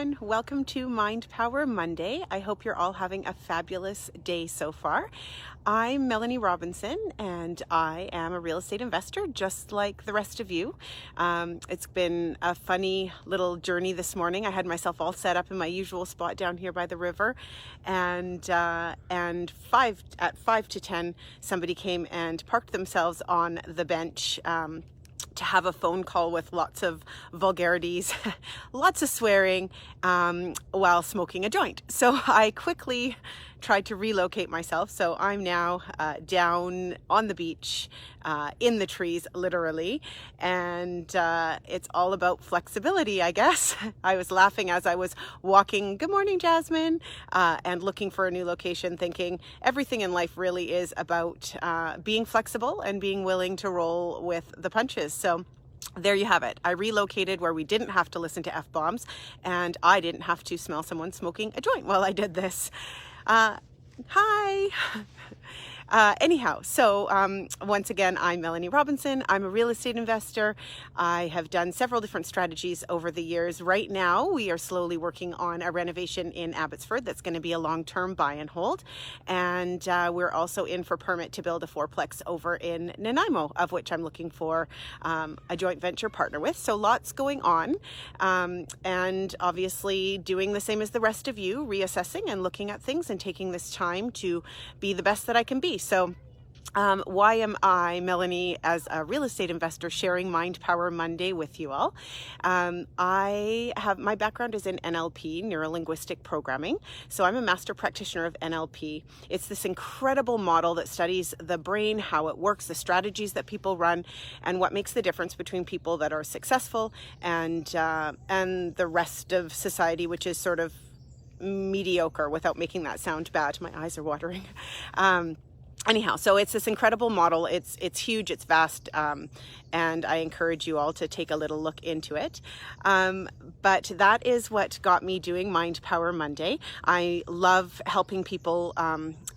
everyone. Welcome to Mind Power Monday. I hope you're all having a fabulous day so far. I'm Melanie Robinson and I am a real estate investor just like the rest of you. It's been a funny little journey this morning. I had myself all set up in my usual spot down here by the river, and at 5 to 10 somebody came and parked themselves on the bench to have a phone call with lots of vulgarities, lots of swearing, while smoking a joint. So I quickly tried to relocate myself. So I'm now down on the beach, in the trees, literally. And it's all about flexibility, I guess. I was laughing as I was walking, good morning, Jasmine, and looking for a new location, thinking everything in life really is about being flexible and being willing to roll with the punches. So there you have it. I relocated where we didn't have to listen to F-bombs, and I didn't have to smell someone smoking a joint while I did this. Hi. Anyhow, so once again, I'm Melanie Robinson. I'm a real estate investor. I have done several different strategies over the years. Right now, we are slowly working on a renovation in Abbotsford that's going to be a long-term buy and hold. And we're also in for permit to build a fourplex over in Nanaimo, of which I'm looking for a joint venture partner with. So lots going on. And obviously doing the same as the rest of you, reassessing and looking at things and taking this time to be the best that I can be. So why am I, Melanie, as a real estate investor, sharing Mind Power Monday with you all? My background is in NLP, neuro-linguistic programming. So I'm a master practitioner of NLP. It's this incredible model that studies the brain, how it works, the strategies that people run, and what makes the difference between people that are successful and the rest of society, which is sort of mediocre, without making that sound bad. My eyes are watering. Anyhow, so it's this incredible model. It's huge, it's vast, and I encourage you all to take a little look into it. But that is what got me doing Mind Power Monday. I love helping people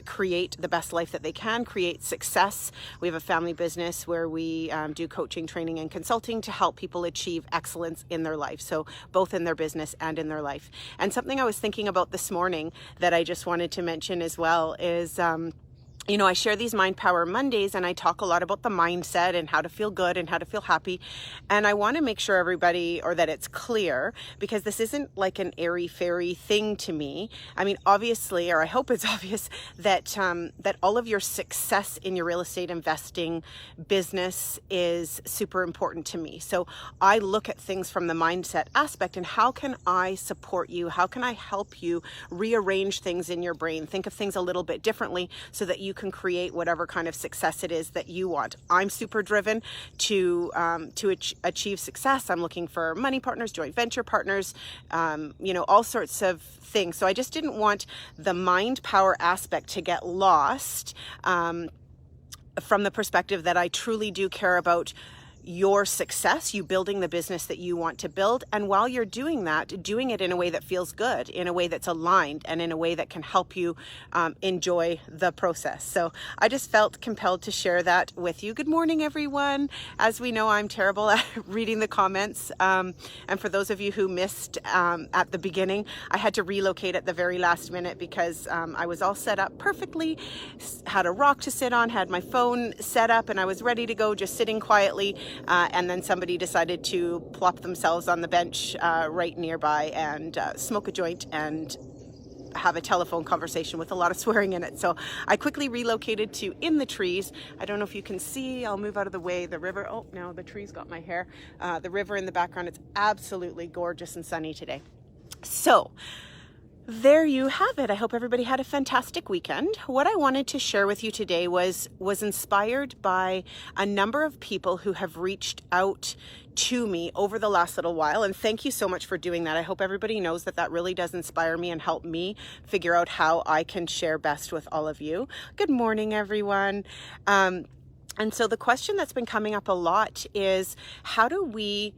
create the best life that they can, create success. We have a family business where we do coaching, training, and consulting to help people achieve excellence in their life. So both in their business and in their life. And something I was thinking about this morning that I just wanted to mention as well is, you know, I share these Mind Power Mondays and I talk a lot about the mindset and how to feel good and how to feel happy. And I want to make sure everybody, or that it's clear, because this isn't like an airy-fairy thing to me. I mean, obviously, or I hope it's obvious that that all of your success in your real estate investing business is super important to me. So I look at things from the mindset aspect, and how can I support you? How can I help you rearrange things in your brain? Think of things a little bit differently so that you can create whatever kind of success it is that you want. I'm super driven to achieve success. I'm looking for money partners, joint venture partners, you know, all sorts of things. So I just didn't want the mind power aspect to get lost from the perspective that I truly do care about your success, you building the business that you want to build. And while you're doing that, doing it in a way that feels good, in a way that's aligned, and in a way that can help you enjoy the process. So I just felt compelled to share that with you. Good morning, everyone. As we know, I'm terrible at reading the comments. And for those of you who missed at the beginning, I had to relocate at the very last minute because I was all set up perfectly, had a rock to sit on, had my phone set up, and I was ready to go, just sitting quietly. And then somebody decided to plop themselves on the bench right nearby and smoke a joint and have a telephone conversation with a lot of swearing in it. So I quickly relocated to in the trees. I don't know if you can see, I'll move out of the way. The river, oh no, the trees got my hair. The river in the background, it's absolutely gorgeous and sunny today. So there you have it. I hope everybody had a fantastic weekend. What I wanted to share with you today was inspired by a number of people who have reached out to me over the last little while. And thank you so much for doing that. I hope everybody knows that that really does inspire me and help me figure out how I can share best with all of you. Good morning, everyone. And so the question that's been coming up a lot is, how do we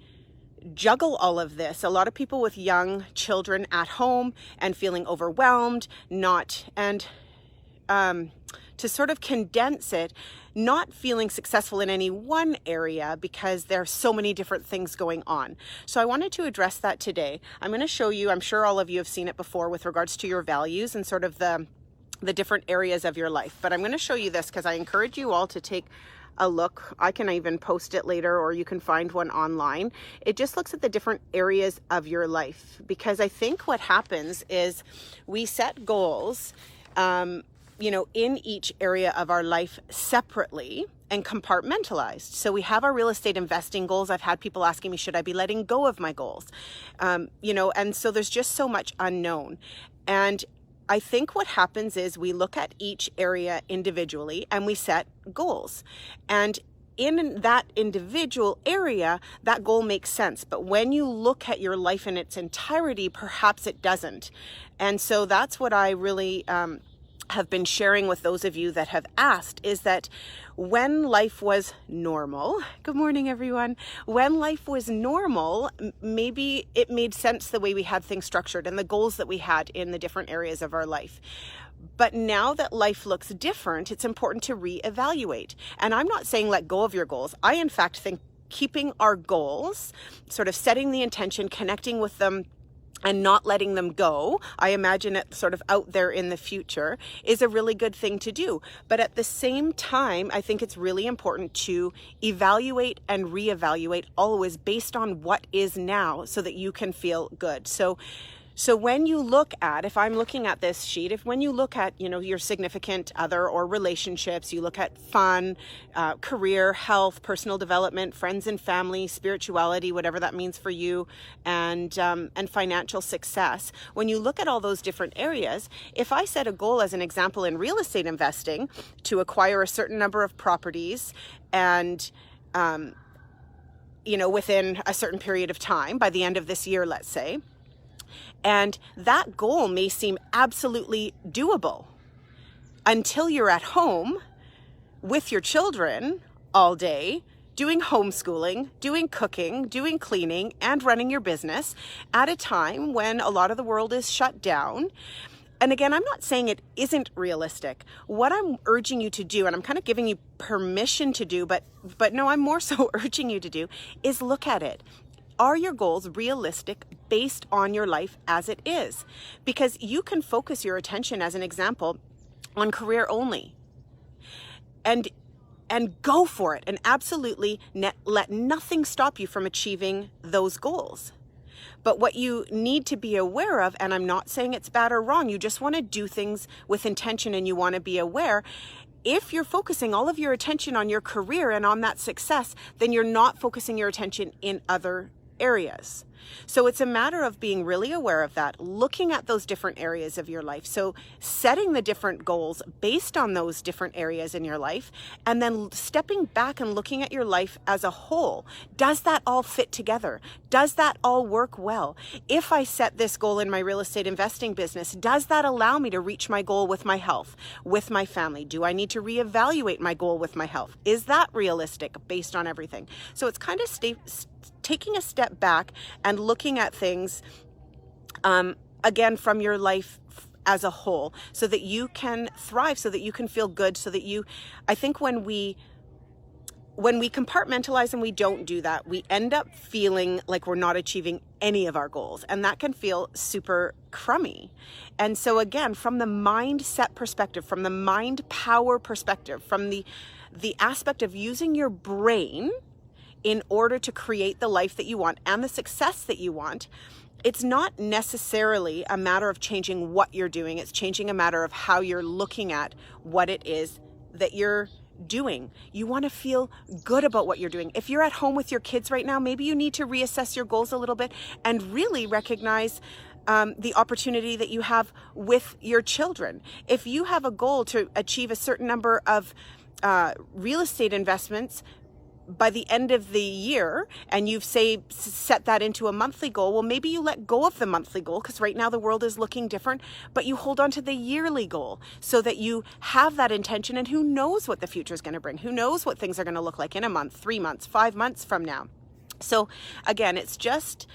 juggle all of this? A lot of people with young children at home and feeling overwhelmed, sort of condense it, not feeling successful in any one area because there are so many different things going on. So I wanted to address that today. I'm going to show you, I'm sure all of you have seen it before with regards to your values and sort of the different areas of your life. But I'm going to show you this because I encourage you all to take a look. I can even post it later, or you can find one online. It just looks at the different areas of your life, because I think what happens is we set goals, in each area of our life separately and compartmentalized. So we have our real estate investing goals. I've had people asking me, should I be letting go of my goals? And so there's just so much unknown. And I think what happens is we look at each area individually and we set goals. And in that individual area, that goal makes sense. But when you look at your life in its entirety, perhaps it doesn't. And so that's what I really have been sharing with those of you that have asked, is that when life was normal, good morning everyone, when life was normal, maybe it made sense the way we had things structured and the goals that we had in the different areas of our life. But now that life looks different, it's important to reevaluate. And I'm not saying let go of your goals. I in fact think keeping our goals, sort of setting the intention, connecting with them, and not letting them go, I imagine it sort of out there in the future, is a really good thing to do. But at the same time, I think it's really important to evaluate and reevaluate always based on what is now so that you can feel good. So when you look at, if I'm looking at this sheet, when you look at, your significant other or relationships, you look at fun, career, health, personal development, friends and family, spirituality, whatever that means for you, and financial success. When you look at all those different areas, if I set a goal as an example in real estate investing to acquire a certain number of properties and, within a certain period of time, by the end of this year, let's say, and that goal may seem absolutely doable until you're at home with your children all day, doing homeschooling, doing cooking, doing cleaning, and running your business at a time when a lot of the world is shut down. And again, I'm not saying it isn't realistic. What I'm urging you to do, and I'm kind of giving you permission to do, but no, I'm more so urging you to do, is look at it. Are your goals realistic based on your life as it is? Because you can focus your attention, as an example, on career only and go for it, and absolutely let nothing stop you from achieving those goals. But what you need to be aware of, and I'm not saying it's bad or wrong, you just want to do things with intention and you want to be aware. If you're focusing all of your attention on your career and on that success, then you're not focusing your attention in other areas. So it's a matter of being really aware of that, looking at those different areas of your life. So setting the different goals based on those different areas in your life, and then stepping back and looking at your life as a whole. Does that all fit together? Does that all work well? If I set this goal in my real estate investing business, does that allow me to reach my goal with my health, with my family? Do I need to reevaluate my goal with my health? Is that realistic based on everything? So it's kind of taking a step back and looking at things, again, from your life as a whole, so that you can thrive, so that you can feel good, so that I think when we compartmentalize and we don't do that, we end up feeling like we're not achieving any of our goals, and that can feel super crummy. And so again, from the mindset perspective, from the mind power perspective, from the aspect of using your brain in order to create the life that you want and the success that you want, it's not necessarily a matter of changing what you're doing. It's changing a matter of how you're looking at what it is that you're doing. You want to feel good about what you're doing. If you're at home with your kids right now, maybe you need to reassess your goals a little bit and really recognize the opportunity that you have with your children. If you have a goal to achieve a certain number of real estate investments by the end of the year, and you've set that into a monthly goal, well, maybe you let go of the monthly goal because right now the world is looking different, but you hold on to the yearly goal so that you have that intention, and who knows what the future is going to bring? Who knows what things are going to look like in a month, 3 months, 5 months from now? So again, it's just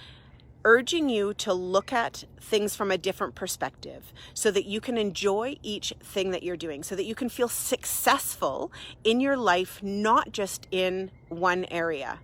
urging you to look at things from a different perspective so that you can enjoy each thing that you're doing, so that you can feel successful in your life, not just in one area.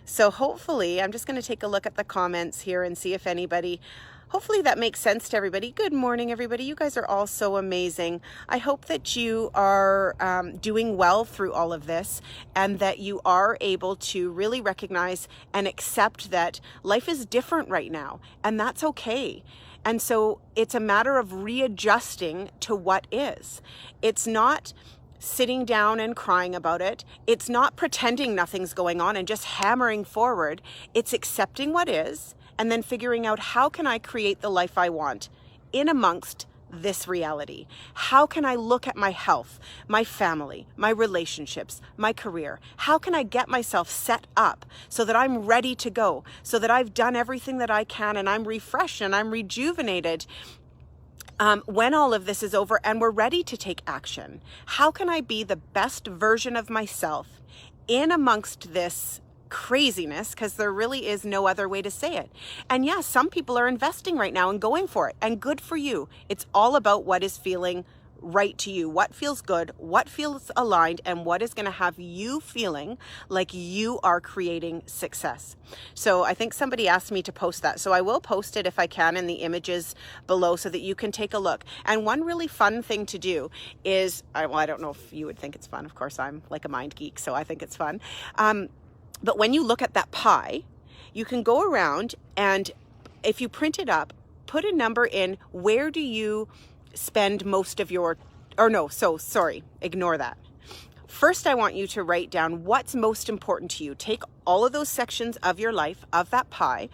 So hopefully, I'm just going to take a look at the comments here and see if anybody, hopefully that makes sense to everybody. Good morning, everybody. You guys are all so amazing. I hope that you are doing well through all of this, and that you are able to really recognize and accept that life is different right now, and that's okay. And so it's a matter of readjusting to what is. It's not sitting down and crying about it. It's not pretending nothing's going on and just hammering forward. It's accepting what is, and then figuring out, how can I create the life I want in amongst this reality? How can I look at my health, my family, my relationships, my career? How can I get myself set up so that I'm ready to go, so that I've done everything that I can and I'm refreshed and I'm rejuvenated when all of this is over and we're ready to take action? How can I be the best version of myself in amongst this craziness, because there really is no other way to say it. And yes, some people are investing right now and going for it, and good for you. It's all about what is feeling right to you, what feels good, what feels aligned, and what is going to have you feeling like you are creating success. So I think somebody asked me to post that, so I will post it if I can in the images below so that you can take a look. And one really fun thing to do is, well, I don't know if you would think it's fun. Of course, I'm like a mind geek, so I think it's fun. But when you look at that pie, you can go around, and if you print it up, put a number in. Where do you spend most of your, ignore that. First, I want you to write down what's most important to you. Take all of those sections of your life, of that pie,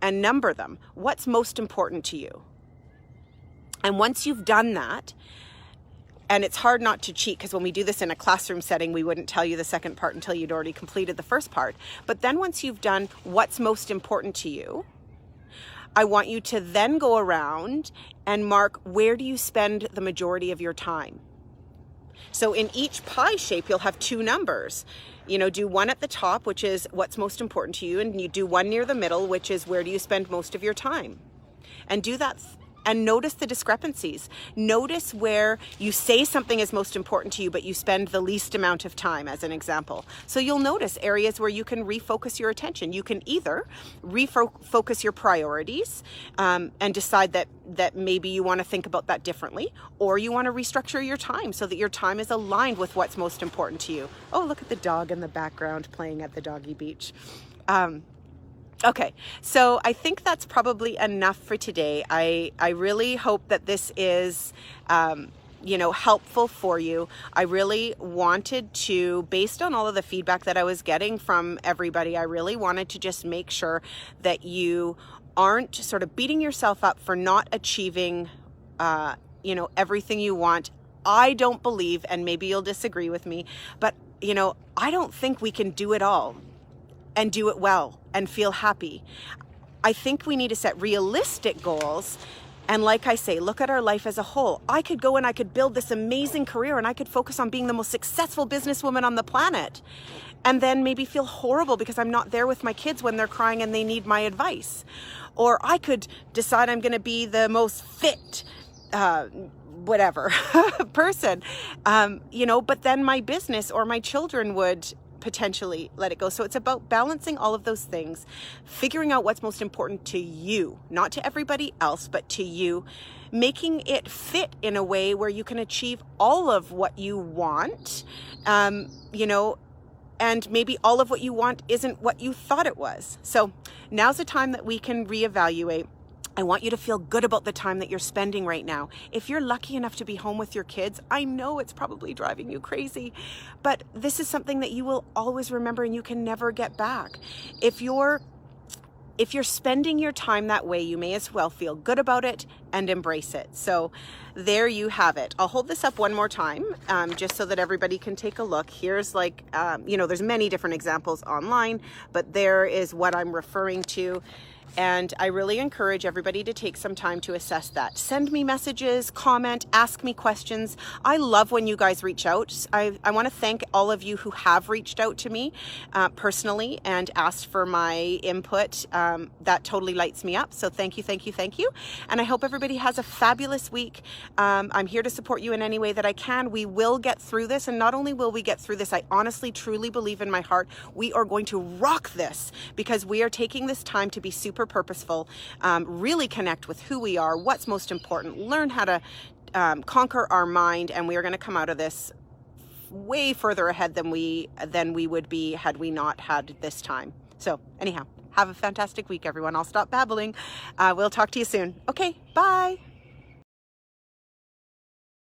and number them. What's most important to you? And once you've done that, and it's hard not to cheat, because when we do this in a classroom setting, we wouldn't tell you the second part until you'd already completed the first part. But then once you've done what's most important to you, I want you to then go around and mark, where do you spend the majority of your time? So in each pie shape, you'll have two numbers. You know, do one at the top, which is what's most important to you, and you do one near the middle, which is where do you spend most of your time? And do that. And notice the discrepancies. Notice where you say something is most important to you, but you spend the least amount of time, as an example. So you'll notice areas where you can refocus your attention. You can either refocus your priorities and decide that maybe you want to think about that differently, or you want to restructure your time so that your time is aligned with what's most important to you. Oh, look at the dog in the background playing at the doggy beach. Okay, so I think that's probably enough for today. I really hope that this is, helpful for you. I really wanted to, based on all of the feedback that I was getting from everybody, I really wanted to just make sure that you aren't sort of beating yourself up for not achieving, everything you want. I don't believe, and maybe you'll disagree with me, but, I don't think we can do it all and do it well and feel happy. I think we need to set realistic goals. And like I say, look at our life as a whole. I could go and I could build this amazing career, and I could focus on being the most successful businesswoman on the planet, and then maybe feel horrible because I'm not there with my kids when they're crying and they need my advice. Or I could decide I'm going to be the most fit, person, but then my business or my children would potentially let it go. So it's about balancing all of those things, figuring out what's most important to you, not to everybody else, but to you, making it fit in a way where you can achieve all of what you want, and maybe all of what you want isn't what you thought it was. So now's the time that we can reevaluate. I want you to feel good about the time that you're spending right now. If you're lucky enough to be home with your kids, I know it's probably driving you crazy, but this is something that you will always remember and you can never get back. If you're spending your time that way, you may as well feel good about it and embrace it. So there you have it. I'll hold this up one more time, just so that everybody can take a look. Here's like, you know, there's many different examples online, but there is what I'm referring to. And I really encourage everybody to take some time to assess that. Send me messages, comment, ask me questions. I love when you guys reach out. I want to thank all of you who have reached out to me personally and asked for my input. That totally lights me up. So thank you, thank you, thank you. And I hope everybody has a fabulous week. I'm here to support you in any way that I can. We will get through this. And not only will we get through this, I honestly, truly believe in my heart, we are going to rock this, because we are taking this time to be super purposeful, really connect with who we are, what's most important, learn how to conquer our mind, and we are going to come out of this way further ahead than we would be had we not had this time. So anyhow, have a fantastic week, everyone. I'll stop babbling. We'll talk to you soon. Okay, bye.